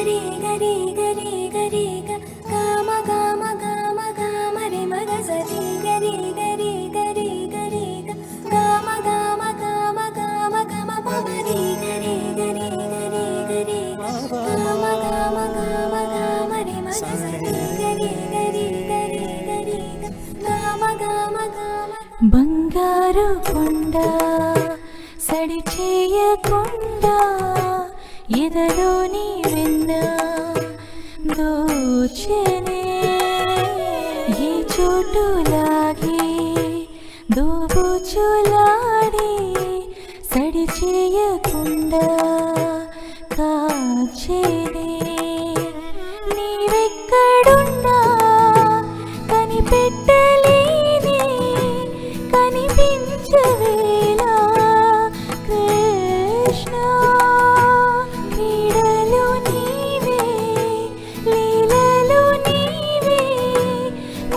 గరి గరి గరి గరి గమ గమ గమ గమ రే మగ సరి గరి గరి గరి గరి గమ గమ గమ గమ గమ పమరి గరి గరి గరి గరి గమ గమ గమ గమ రే మగ సరి గరి గరి గరి గరి గమ గమ గమ బంగారు కొండ సడి చేయకుండా ఎదలోని వెన్న దోచెనే ఈ చోటులాగే దోబుచులాడి సడి చేయకుండా కాచేనే నీవెక్కడున్నా కనిపెట్టలేని కనిపించవేలా కృష్ణ క్రీడలు నీవే లీలలు నీవే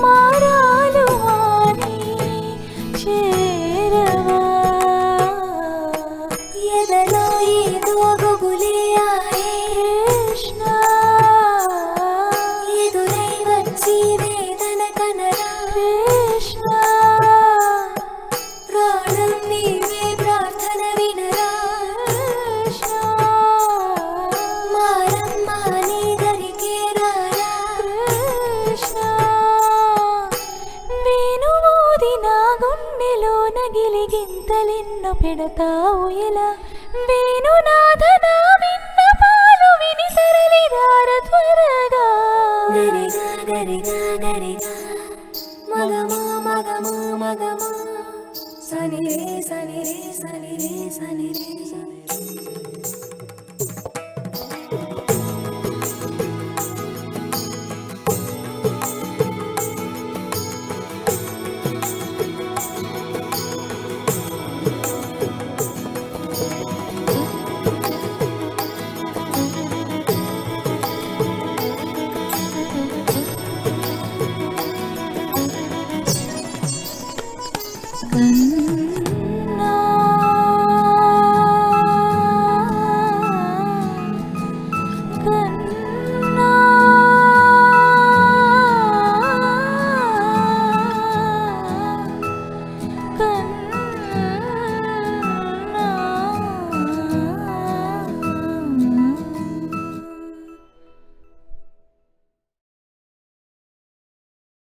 మారాలు అని చేరవా ఎదలో ఏదో గుగులే ఆయే కృష్ణ ఎదురై వచ్చి వేదన కనరా కృష్ణ ప్రాణం నీవే ప్రార్థన వినరా కృష్ణ మారమ్మ నీ దరికే రారా కృష్ణ వేణువూది నా గుండెలో నగిలిగింతలెన్నో పెడతావు ఎలా వేణునాథ నా విన్నపాలు విని తరలిరార త్వరగా గరిగా గరిగా గరిగా మగమా మగమా మగమా సని రే సని రే సని రే సని రే గంగా